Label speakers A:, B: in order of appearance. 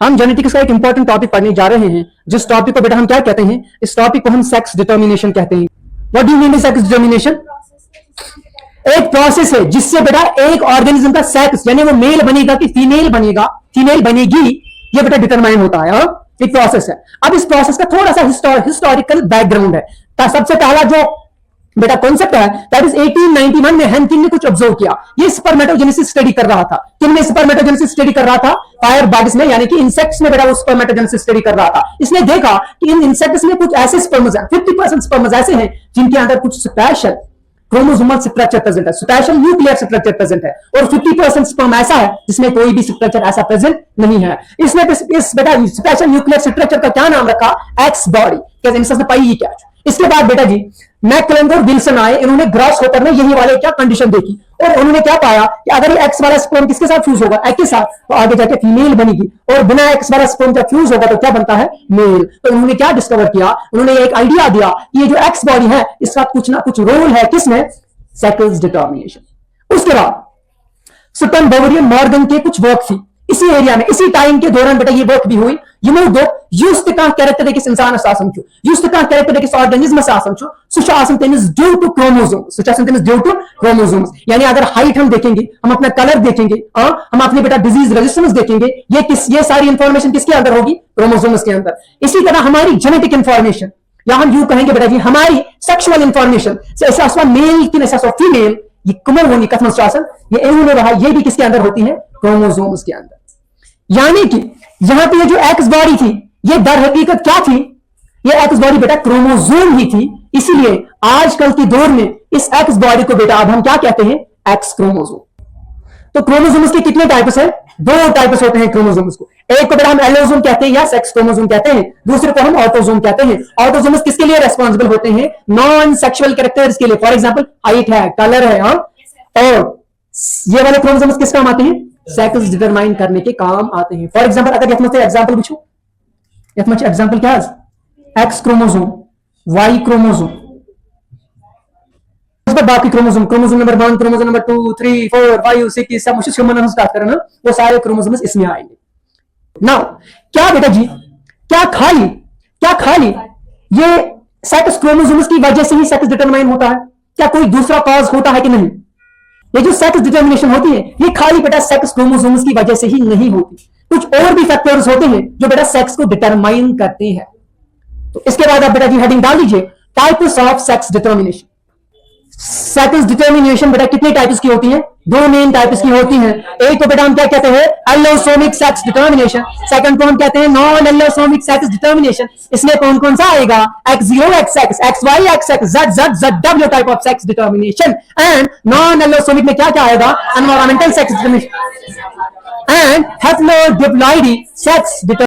A: हम जेनेटिक्स का एक इंपॉर्टेंट टॉपिक पढ़ने जा रहे हैं, जिस टॉपिक को बेटा हम क्या कहते हैं, इस टॉपिक को हम सेक्स डिटर्मिनेशन कहते हैं। What do mean by sex determination? एक प्रोसेस है जिससे बेटा एक ऑर्गेनिज्म का सेक्स यानी वो मेल बनेगा कि फीमेल बनेगा, फीमेल बनेगी, ये बेटा डिटरमाइन होता है। एक प्रोसेस है। अब इस प्रोसेस का थोड़ा सा हिस्टोरिकल बैकग्राउंड है। सबसे पहला जो बेटा कॉन्सेप्ट है दैट इज 1891 में हेनकिन ने कुछ ऑब्जर्व किया। ये स्पर्मेटोजेनेसिस स्टडी कर रहा था। किनमें स्पर्मेटोजेनेसिस स्टडी कर रहा था? फायर बग्स में, यानी कि इंसेक्ट्स में बेटा वो स्पर्मेटोजेनेसिस स्टडी कर रहा था। इसने देखा कि इन इंसेक्ट्स में कुछ ऐसे स्पर्म्स हैं, 50% स्पर्म्स ऐसे हैं जिनके अंदर कुछ स्पेशल क्रोमोसोमल स्ट्रक्चर प्रेजेंट है, स्पेशल न्यूक्लियर स्ट्रक्चर प्रेजेंट है, और 50% स्पर्म ऐसा है जिसमें कोई भी स्ट्रक्चर ऐसा प्रेजेंट नहीं है। इसने इस बेटा स्पेशल न्यूक्लियर स्ट्रक्चर का क्या नाम रखा? X body. कैसे पाई क्या? इसके बाद बेटा जी मैकक्लेलन और विल्सन आए, इन्होंने ग्रास होपर में यही वाले क्या कंडीशन देखी, और उन्होंने क्या पाया कि अगर ये एक्स वाला स्पर्म किसके साथ फ्यूज होगा? एक्स के साथ, तो आगे जाके फीमेल बनेगी, और बिना एक्स वाला स्पर्म जब फ्यूज होगा तो क्या बनता है? मेल। तो उन्होंने क्या डिस्कवर किया? उन्होंने एक आइडिया दिया कि ये जो एक्स बॉडी है इसका कुछ ना कुछ रोल है, किसमें? Sex determination. उसके बाद सुटन, बवेरियन, मॉर्गन के कुछ वर्क थी इसी एरिया में, इसी टाइम के दौरान बेटा ये वर्क भी हुई. Just kā karakteristikas insānas esanču, just kā karakteristikas organismas esanču, such आसन तेनिस due to chromosomes, such आसन तेनिस due to chromosomes. यानी अगर हाइट हम देखेंगे, हम अपना कलर देखेंगे, हम अपने बेटा डिजीज रेजिस्टेंस देखेंगे, ये सारी इंफॉर्मेशन किसके अंदर होगी? क्रोमोसोम्स के अंदर. इसी तरह हमारी जेनेटिक इंफॉर्मेशन, या हम यूं कहेंगे बेटा जी हमारी सेक्सुअल इंफॉर्मेशन, मेल की फीमेल, ये कुमल होनी कथम शासन, ये भी किसके अंदर होती है? क्रोमोसोम्स के अंदर. यानी कि यहां पे ये जो एक्स बॉडी थी, ये दर हकीकत क्या थी? ये एक्स बॉडी बेटा क्रोमोसोम ही थी. इसीलिए आजकल के दौर में इस एक्स बॉडी को बेटा अब हम क्या कहते हैं? X chromosome. तो क्रोमोसोम्स के कितने टाइप्स हैं? दो टाइप्स होते हैं क्रोमोसोम्स को. एक को बेटा हम एलोसोम कहते हैं या सेक्स क्रोमोसोम कहते हैं, दूसरे को हम ऑटोसोम कहते हैं. ऑटोसोम्स किसके लिए रेस्पॉन्सिबल होते हैं? नॉन सेक्सुअल कैरेक्टर्स के लिए. फॉर एग्जांपल हाइट है, कलर है, और ये वाले क्रोमोसोम्स किस काम आते हैं? सेक्स डिटरमाइन करने के काम आते हैं. फॉर एग्जांपल अगर एग्जांपल पूछो, एग्जांपल क्या है? एक्स क्रोमोसोम, वाई क्रोमोसोम, बाकी क्रोमोसोम नंबर 1, क्रोमोसोम नंबर 2, 3, 4, 5, 6 सब मुझे हम स्टार्ट करें ना, वो सारे क्रोमोसोम्स इसमें आएंगे. नाउ क्या बेटा जी, क्या खाली ये सेक्स क्रोमोसोम्स की वजह से ही सेक्स डिटरमाइन होता है? क्या कोई दूसरा कॉज होता है कि नहीं? ये जो सेक्स डिटर्मिनेशन होती है ये खाली बेटा सेक्स क्रोमोसोम्स की वजह से ही नहीं होती. कुछ और भी फैक्टर्स होते हैं जो बेटा सेक्स को डिटरमाइन करते हैं. तो इसके बाद आप बेटा जी हेडिंग डाल दीजिए, types of sex determination. Sex determination बेटा कितने टाइप्स की होती है? दो मेन टाइप्स की होती हैं. एक को बेटा हम क्या कहते हैं? Allosomic sex determination. सेकंड को हम कहते हैं नॉन एलोसोमिक सेक्स डिटर्मिनेशन. इसमें कौन कौन सा आएगा? X0, XX, XY, XX, Z, ZW type of sex determination. And non allosomic में क्या क्या आएगा? Environmental sex determination and haplodiploidy sex determination.